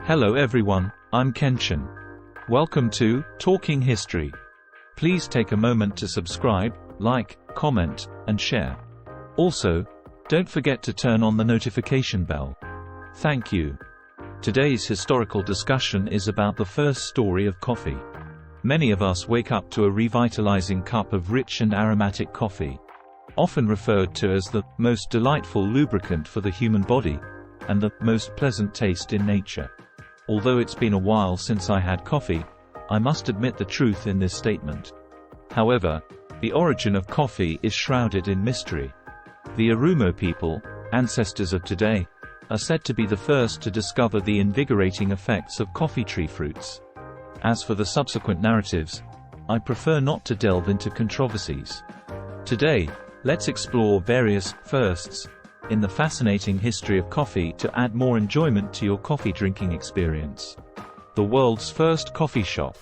Hello everyone, I'm Kenshin. Welcome to Talking History. Please take a moment to subscribe, like, comment, and share. Also, don't forget to turn on the notification bell. Thank you. Today's historical discussion is about the first story of coffee. Many of us wake up to a revitalizing cup of rich and aromatic coffee, often referred to as the most delightful lubricant for the human body, and the most pleasant taste in nature. Although it's been a while since I had coffee, I must admit the truth in this statement. However, the origin of coffee is shrouded in mystery. The Oromo people, ancestors of today, are said to be the first to discover the invigorating effects of coffee tree fruits. As for the subsequent narratives, I prefer not to delve into controversies. Today, let's explore various firsts in the fascinating history of coffee to add more enjoyment to your coffee drinking experience. The world's first coffee shop.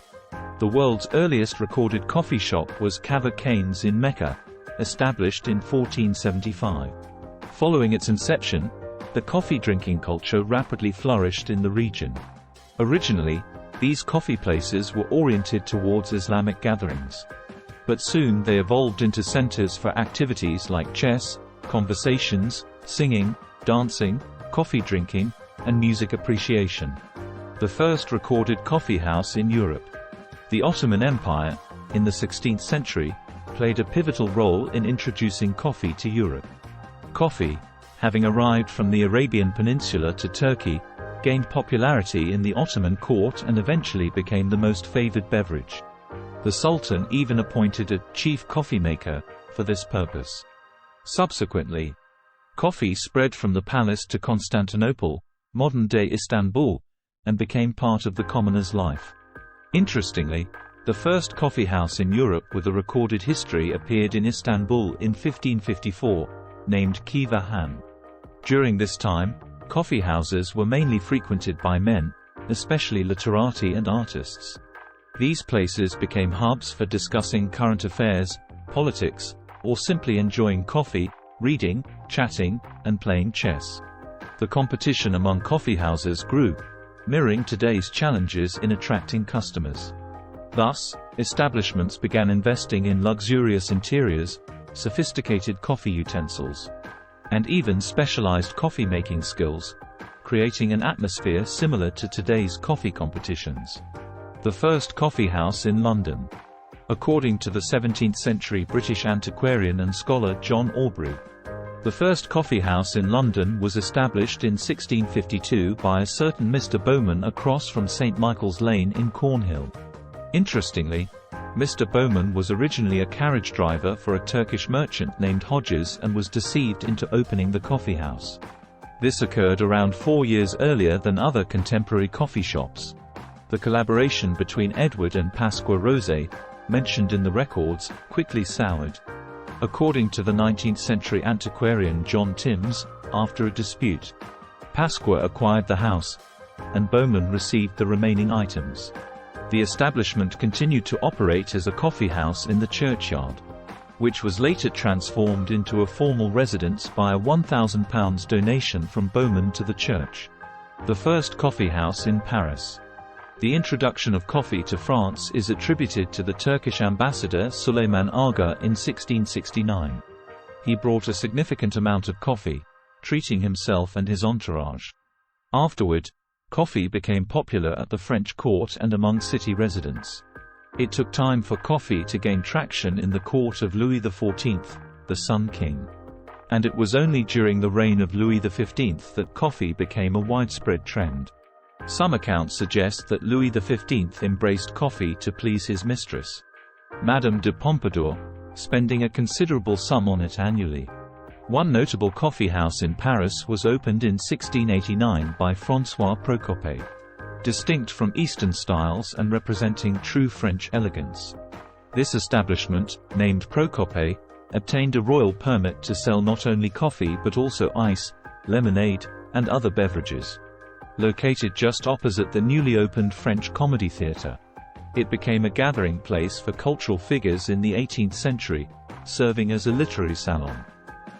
The world's earliest recorded coffee shop was Kava Cane's in Mecca, established in 1475. Following its inception, the coffee drinking culture rapidly flourished in the region. Originally, these coffee places were oriented towards Islamic gatherings. But soon they evolved into centers for activities like chess, conversations, singing, dancing, coffee drinking, and music appreciation. The first recorded coffee house in Europe. The Ottoman Empire, in the 16th century, played a pivotal role in introducing coffee to Europe. Coffee, having arrived from the Arabian Peninsula to Turkey, gained popularity in the Ottoman court and eventually became the most favored beverage. The Sultan even appointed a chief coffee maker for this purpose. Subsequently, coffee spread from the palace to Constantinople, modern-day Istanbul, and became part of the commoner's life. Interestingly, the first coffee house in Europe with a recorded history appeared in Istanbul in 1554, named Kiva Han. During this time, coffee houses were mainly frequented by men, especially literati and artists. These places became hubs for discussing current affairs, politics, or simply enjoying coffee, reading, chatting, and playing chess. The competition among coffee houses grew, mirroring today's challenges in attracting customers. Thus, establishments began investing in luxurious interiors, sophisticated coffee utensils, and even specialized coffee-making skills, creating an atmosphere similar to today's coffee competitions. The first coffee house in London. According to the 17th-century British antiquarian and scholar John Aubrey, the first coffee house in London was established in 1652 by a certain Mr. Bowman across from St. Michael's Lane in Cornhill. Interestingly, Mr. Bowman was originally a carriage driver for a Turkish merchant named Hodges and was deceived into opening the coffee house. This occurred around 4 years earlier than other contemporary coffee shops. The collaboration between Edward and Pasqua Rosé, mentioned in the records, quickly soured. According to the 19th-century antiquarian John Timms, after a dispute, Pasqua acquired the house, and Bowman received the remaining items. The establishment continued to operate as a coffee house in the churchyard, which was later transformed into a formal residence by a £1,000 donation from Bowman to the church. The first coffee house in Paris. The introduction of coffee to France is attributed to the Turkish ambassador Süleyman Aga in 1669. He brought a significant amount of coffee, treating himself and his entourage. Afterward, coffee became popular at the French court and among city residents. It took time for coffee to gain traction in the court of Louis XIV, the Sun King. And it was only during the reign of Louis XV that coffee became a widespread trend. Some accounts suggest that Louis XV embraced coffee to please his mistress, Madame de Pompadour, spending a considerable sum on it annually. One notable coffee house in Paris was opened in 1689 by François Procope, distinct from Eastern styles and representing true French elegance. This establishment, named Procope, obtained a royal permit to sell not only coffee but also ice, lemonade, and other beverages. Located just opposite the newly opened French Comedy Theatre, it became a gathering place for cultural figures in the 18th century, serving as a literary salon.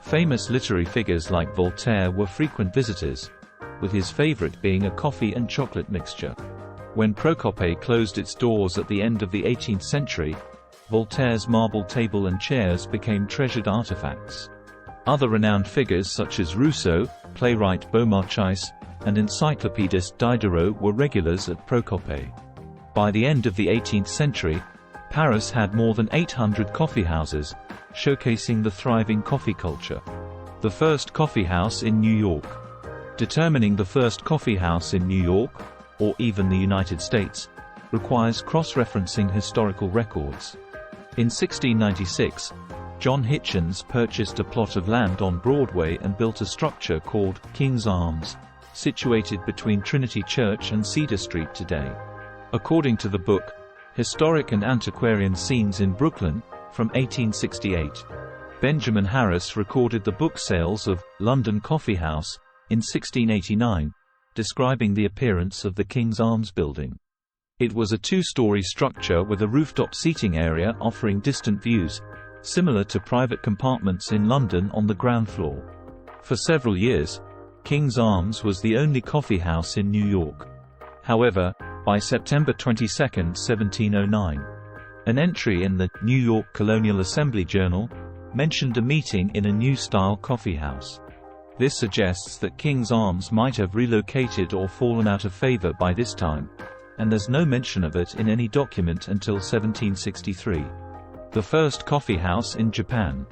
Famous literary figures like Voltaire were frequent visitors, with his favorite being a coffee and chocolate mixture. When Procope closed its doors at the end of the 18th century, Voltaire's marble table and chairs became treasured artifacts. Other renowned figures such as Rousseau, playwright Beaumarchais, and encyclopedist Diderot were regulars at Procope. By the end of the 18th century, Paris had more than 800 coffeehouses, showcasing the thriving coffee culture. The first coffeehouse in New York. Determining the first coffeehouse in New York, or even the United States, requires cross-referencing historical records. In 1696, John Hitchens purchased a plot of land on Broadway and built a structure called King's Arms, situated between Trinity Church and Cedar Street today. According to the book, Historic and Antiquarian Scenes in Brooklyn, from 1868, Benjamin Harris recorded the book sales of London Coffee House in 1689, describing the appearance of the King's Arms building. It was a two-story structure with a rooftop seating area offering distant views, similar to private compartments in London on the ground floor. For several years, King's Arms was the only coffee house in New York. However, by September 22, 1709, an entry in the New York Colonial Assembly Journal mentioned a meeting in a new-style coffeehouse. This suggests that King's Arms might have relocated or fallen out of favor by this time, and there's no mention of it in any document until 1763. The first coffeehouse in Japan.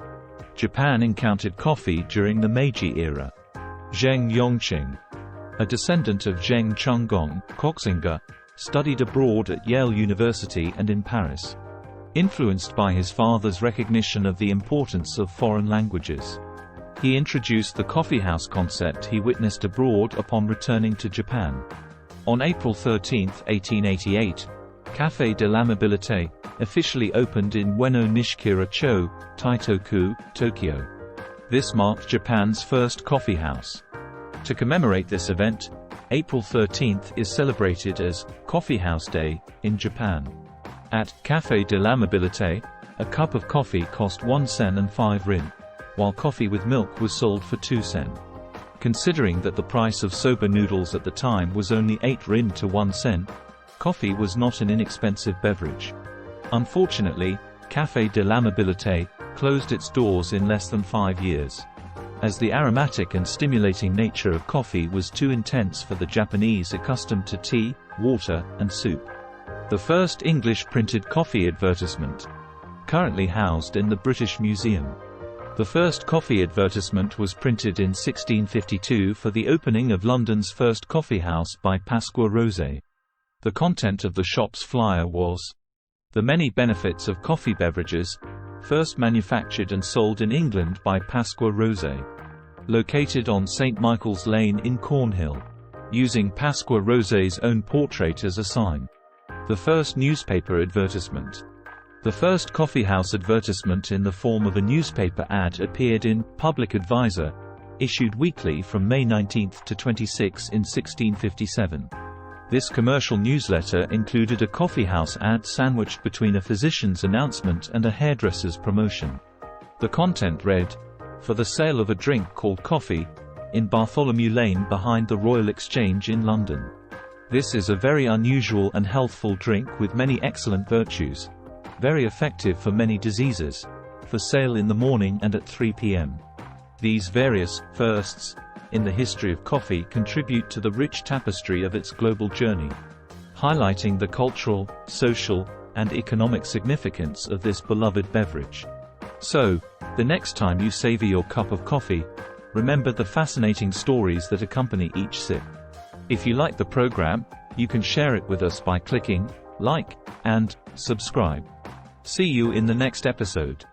Japan encountered coffee during the Meiji era. Zheng Yongqing, a descendant of Zheng Chunggong, Koxinga, studied abroad at Yale University and in Paris. Influenced by his father's recognition of the importance of foreign languages, he introduced the coffeehouse concept he witnessed abroad upon returning to Japan. On April 13, 1888, Café de l'Amabilité officially opened in Ueno Nishikira-cho, Taitoku, Tokyo. This marked Japan's first coffeehouse. To commemorate this event, April 13th is celebrated as Coffeehouse Day in Japan. At Café de l'Amabilité, a cup of coffee cost 1 sen and 5 rin, while coffee with milk was sold for 2 sen. Considering that the price of soba noodles at the time was only 8 rin to 1 sen, coffee was not an inexpensive beverage. Unfortunately, Café de l'Amabilité closed its doors in less than 5 years, as the aromatic and stimulating nature of coffee was too intense for the Japanese accustomed to tea, water, and soup. The first English printed coffee advertisement. Currently housed in the British Museum. The first coffee advertisement was printed in 1652 for the opening of London's first coffeehouse by Pasqua Rosé. The content of the shop's flyer was, "The many benefits of coffee beverages, first manufactured and sold in England by Pasqua Rosé. Located on St. Michael's Lane in Cornhill." Using Pasqua Rosé's own portrait as a sign. The first newspaper advertisement. The first coffeehouse advertisement in the form of a newspaper ad appeared in Public Advisor, issued weekly from May 19 to 26 in 1657. This commercial newsletter included a coffeehouse ad sandwiched between a physician's announcement and a hairdresser's promotion. The content read, "For the sale of a drink called coffee, in Bartholomew Lane behind the Royal Exchange in London. This is a very unusual and healthful drink with many excellent virtues. Very effective for many diseases. For sale in the morning and at 3 p.m. These various firsts in the history of coffee contribute to the rich tapestry of its global journey, highlighting the cultural, social, and economic significance of this beloved beverage. So, the next time you savor your cup of coffee, remember the fascinating stories that accompany each sip. If you like the program, you can share it with us by clicking like and subscribe. See you in the next episode.